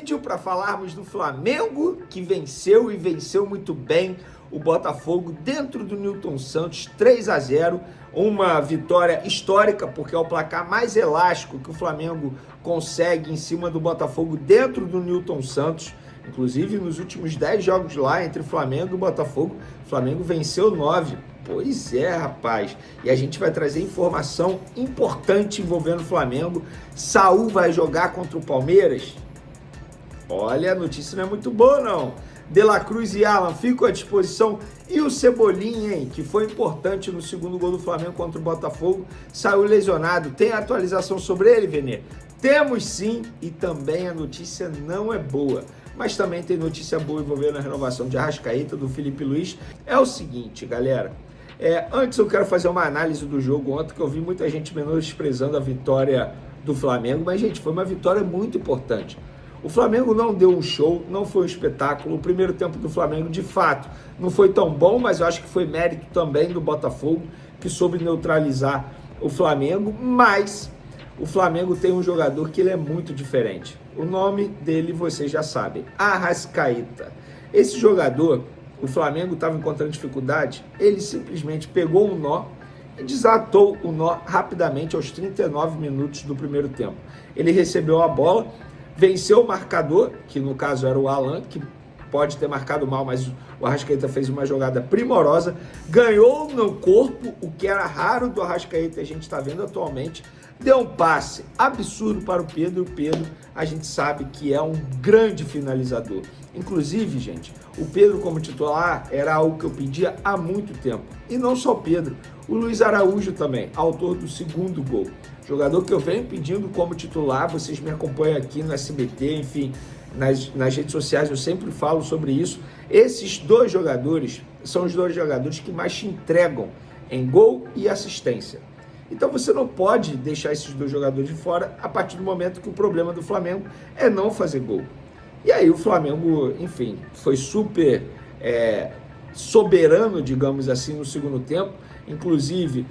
vídeo para falarmos do Flamengo, que venceu e venceu muito bem o Botafogo dentro do Newton Santos, 3-0, uma vitória histórica, porque é o placar mais elástico que o Flamengo consegue em cima do Botafogo dentro do Newton Santos. Inclusive, nos últimos 10 jogos lá, entre Flamengo e Botafogo, o Flamengo venceu 9. Pois é, rapaz. E a gente vai trazer informação importante envolvendo o Flamengo. Saul vai jogar contra o Palmeiras? Olha, a notícia não é muito boa, não. De La Cruz e Alan ficam à disposição. E o Cebolinha, hein, que foi importante no segundo gol do Flamengo contra o Botafogo, saiu lesionado. Tem atualização sobre ele, Venê? Temos sim, e também a notícia não é boa. Mas também tem notícia boa envolvendo a renovação de Arrascaeta, do Felipe Luiz. É o seguinte, galera. Antes eu quero fazer uma análise do jogo ontem, que eu vi muita gente menosprezando a vitória do Flamengo, mas, gente, foi uma vitória muito importante. O Flamengo não deu um show, não foi um espetáculo. O primeiro tempo do Flamengo, de fato, não foi tão bom, mas eu acho que foi mérito também do Botafogo, que soube neutralizar o Flamengo, mas o Flamengo tem um jogador que ele é muito diferente. O nome dele vocês já sabem, Arrascaeta. Esse jogador, o Flamengo estava encontrando dificuldade, ele simplesmente pegou um nó e desatou o nó rapidamente aos 39 minutos do primeiro tempo. Ele recebeu a bola, venceu o marcador, que no caso era o Alan, que pode ter marcado mal, mas o Arrascaeta fez uma jogada primorosa, ganhou no corpo, o que era raro do Arrascaeta, a gente está vendo atualmente, deu um passe absurdo para o Pedro, e o Pedro a gente sabe que é um grande finalizador. Inclusive, gente, o Pedro como titular era algo que eu pedia há muito tempo. E não só o Pedro, o Luiz Araújo também, autor do segundo gol. Jogador que eu venho pedindo como titular, vocês me acompanham aqui no SBT, enfim, nas redes sociais eu sempre falo sobre isso. Esses dois jogadores são os dois jogadores que mais te entregam em gol e assistência. Então você não pode deixar esses dois jogadores de fora a partir do momento que o problema do Flamengo é não fazer gol. E aí o Flamengo, enfim, foi super soberano, digamos assim, no segundo tempo. Inclusive,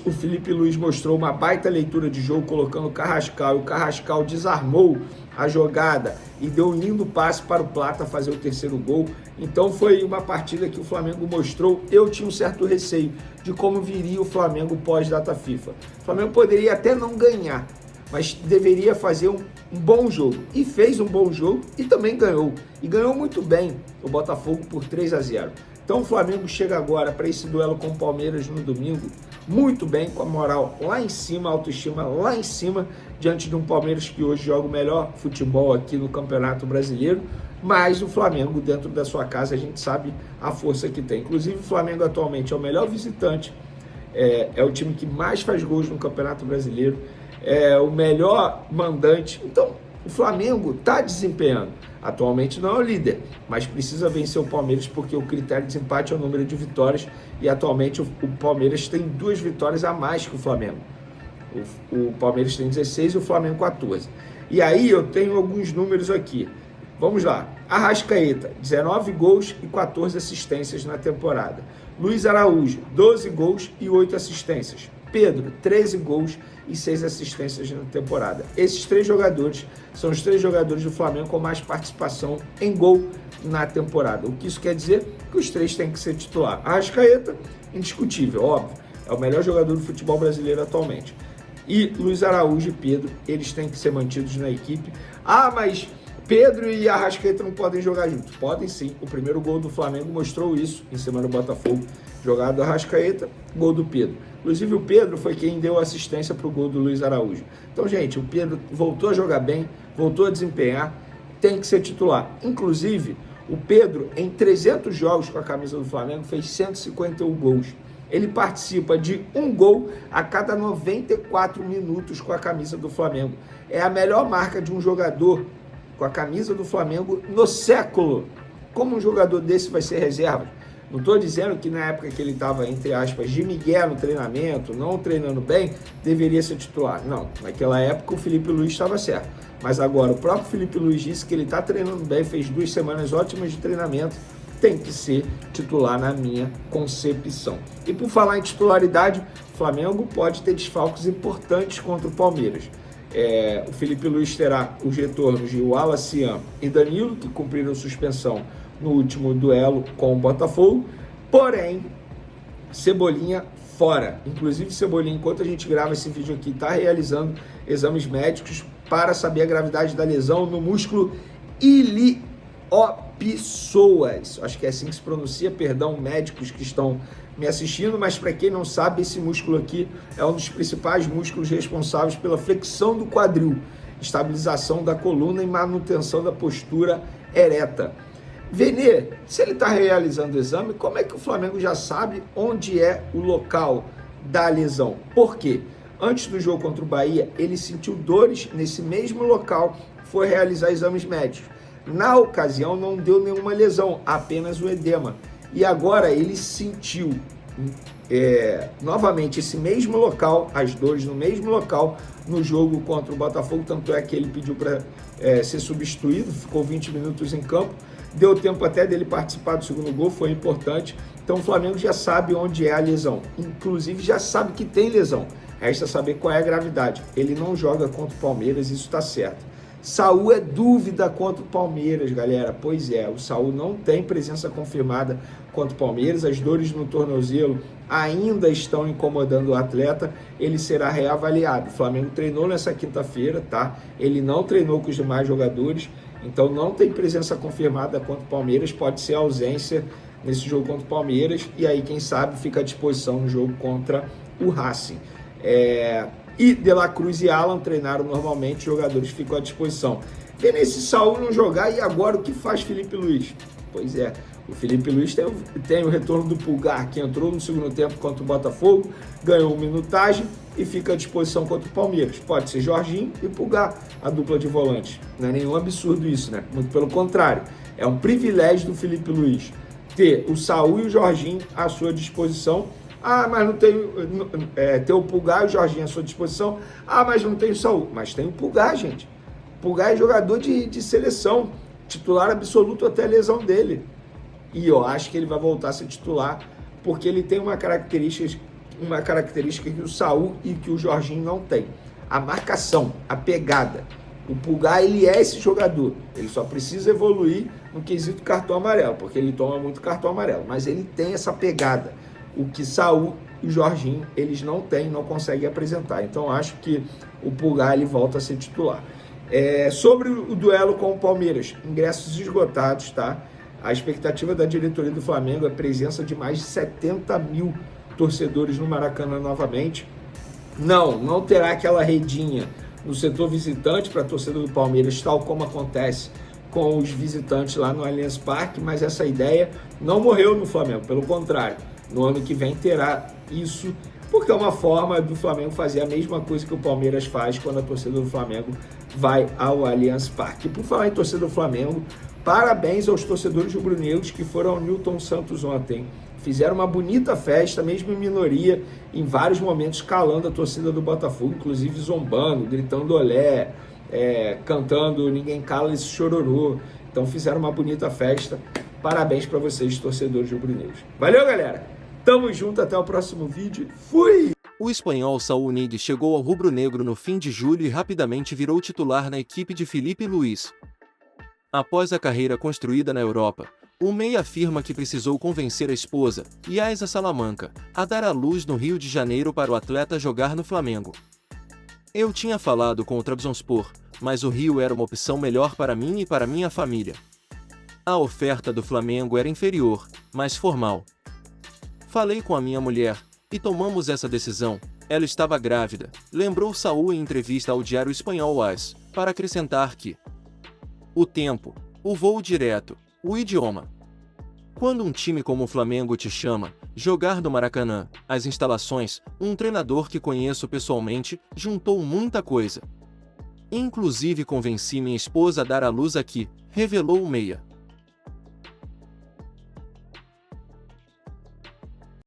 o Felipe Luiz mostrou uma baita leitura de jogo, colocando o Carrascal, e o Carrascal desarmou a jogada e deu um lindo passe para o Plata fazer o terceiro gol. Então foi uma partida que o Flamengo mostrou. Eu tinha um certo receio de como viria o Flamengo pós-data FIFA. O Flamengo poderia até não ganhar, mas deveria fazer um bom jogo. E fez um bom jogo e também ganhou. E ganhou muito bem o Botafogo por 3-0. Então o Flamengo chega agora para esse duelo com o Palmeiras no domingo muito bem, com a moral lá em cima, a autoestima lá em cima, diante de um Palmeiras que hoje joga o melhor futebol aqui no Campeonato Brasileiro, mas o Flamengo dentro da sua casa a gente sabe a força que tem. Inclusive o Flamengo atualmente é o melhor visitante, é o time que mais faz gols no Campeonato Brasileiro, é o melhor mandante. Então o Flamengo está desempenhando. Atualmente não é o líder, mas precisa vencer o Palmeiras porque o critério de desempate é o número de vitórias e atualmente o Palmeiras tem 2 vitórias a mais que o Flamengo. O Palmeiras tem 16 e o Flamengo 14. E aí eu tenho alguns números aqui. Vamos lá. Arrascaeta, 19 gols e 14 assistências na temporada. Luiz Araújo, 12 gols e 8 assistências. Pedro, 13 gols e 6 assistências na temporada. Esses 3 jogadores são os 3 jogadores do Flamengo com mais participação em gol na temporada. O que isso quer dizer? Que os 3 têm que ser titular. Arrascaeta, indiscutível, óbvio. É o melhor jogador do futebol brasileiro atualmente. E Luiz Araújo e Pedro, eles têm que ser mantidos na equipe. Ah, mas Pedro e Arrascaeta não podem jogar juntos. Podem sim. O primeiro gol do Flamengo mostrou isso em cima do Botafogo. Jogada do Arrascaeta, gol do Pedro. Inclusive o Pedro foi quem deu assistência para o gol do Luiz Araújo. Então, gente, o Pedro voltou a jogar bem, voltou a desempenhar, tem que ser titular. Inclusive, o Pedro, em 300 jogos com a camisa do Flamengo, fez 151 gols. Ele participa de um gol a cada 94 minutos com a camisa do Flamengo. É a melhor marca de um jogador com a camisa do Flamengo no século. Como um jogador desse vai ser reserva? Não estou dizendo que na época que ele estava, entre aspas, de migué no treinamento, não treinando bem, deveria ser titular. Não, naquela época o Felipe Luiz estava certo. Mas agora o próprio Felipe Luiz disse que ele está treinando bem, fez 2 semanas ótimas de treinamento, tem que ser titular na minha concepção. E por falar em titularidade, o Flamengo pode ter desfalques importantes contra o Palmeiras. O Felipe Luiz terá os retornos de Wallace e Danilo, que cumpriram suspensão no último duelo com o Botafogo, porém, Cebolinha fora. Inclusive, Cebolinha, enquanto a gente grava esse vídeo aqui, está realizando exames médicos para saber a gravidade da lesão no músculo iliopsoas. Acho que é assim que se pronuncia, perdão, médicos que estão me assistindo, mas para quem não sabe, esse músculo aqui é um dos principais músculos responsáveis pela flexão do quadril, estabilização da coluna e manutenção da postura ereta. Vene, se ele está realizando o exame, como é que o Flamengo já sabe onde é o local da lesão? Por quê? Antes do jogo contra o Bahia, ele sentiu dores nesse mesmo local, foi realizar exames médicos. Na ocasião, não deu nenhuma lesão, apenas o edema. E agora ele sentiu novamente esse mesmo local, as dores no mesmo local, no jogo contra o Botafogo, tanto é que ele pediu para ser substituído, ficou 20 minutos em campo, deu tempo até dele participar do segundo gol, foi importante. Então o Flamengo já sabe onde é a lesão, inclusive já sabe que tem lesão, resta saber qual é a gravidade. Ele não joga contra o Palmeiras, isso está certo. Saul é dúvida contra o Palmeiras, galera. Pois é, o Saul não tem presença confirmada contra o Palmeiras. As dores no tornozelo ainda estão incomodando o atleta. Ele será reavaliado. O Flamengo treinou nessa quinta-feira, tá? Ele não treinou com os demais jogadores, então não tem presença confirmada contra o Palmeiras. Pode ser ausência nesse jogo contra o Palmeiras. E aí, quem sabe, fica à disposição no jogo contra o Racing. E De La Cruz e Alan treinaram normalmente, os jogadores ficam à disposição. E nesse Saul não jogar, e agora o que faz Felipe Luiz? Pois é, o Felipe Luiz tem o retorno do Pulgar, que entrou no segundo tempo contra o Botafogo, ganhou minutagem e fica à disposição contra o Palmeiras. Pode ser Jorginho e Pulgar, a dupla de volantes. Não é nenhum absurdo isso, né? Muito pelo contrário, é um privilégio do Felipe Luiz ter o Saul e o Jorginho à sua disposição. Ah, mas não tem tem o Pulgar e o Jorginho à sua disposição. Ah, mas não tem o Saul. Mas tem o Pulgar, gente. Pulgar é jogador de seleção, titular absoluto até a lesão dele. E eu acho que ele vai voltar a ser titular, porque ele tem uma característica que o Saul e que o Jorginho não tem. A marcação, a pegada. O Pulgar, ele é esse jogador. Ele só precisa evoluir no quesito cartão amarelo, porque ele toma muito cartão amarelo. Mas ele tem essa pegada. O que Saul e o Jorginho, eles não têm, não conseguem apresentar. Então, acho que o Pulgar, ele volta a ser titular. Sobre o duelo com o Palmeiras, ingressos esgotados, tá? A expectativa da diretoria do Flamengo é a presença de mais de 70 mil torcedores no Maracanã novamente. Não terá aquela redinha no setor visitante para a torcida do Palmeiras, tal como acontece com os visitantes lá no Allianz Parque, mas essa ideia não morreu no Flamengo, pelo contrário. No ano que vem terá isso, porque é uma forma do Flamengo fazer a mesma coisa que o Palmeiras faz quando a torcida do Flamengo vai ao Allianz Parque. E por falar em torcida do Flamengo, parabéns aos torcedores rubro-negros que foram ao Newton Santos ontem. Fizeram uma bonita festa, mesmo em minoria, em vários momentos calando a torcida do Botafogo, inclusive zombando, gritando olé, cantando Ninguém Cala Esse Chororô. Então fizeram uma bonita festa. Parabéns para vocês, torcedores rubro-negros. Valeu, galera! Tamo junto, até o próximo vídeo. Fui! O espanhol Saúl Ñíguez chegou ao rubro-negro no fim de julho e rapidamente virou titular na equipe de Felipe Luiz. Após a carreira construída na Europa, o meia afirma que precisou convencer a esposa, Yaiza Salamanca, a dar à luz no Rio de Janeiro para o atleta jogar no Flamengo. Eu tinha falado com o Trabzonspor, mas o Rio era uma opção melhor para mim e para minha família. A oferta do Flamengo era inferior, mas formal. Falei com a minha mulher, e tomamos essa decisão. Ela estava grávida, lembrou Saúl em entrevista ao diário espanhol AS, para acrescentar que o tempo, o voo direto, o idioma. Quando um time como o Flamengo te chama, jogar no Maracanã, as instalações, um treinador que conheço pessoalmente, juntou muita coisa. Inclusive convenci minha esposa a dar à luz aqui, revelou o meia.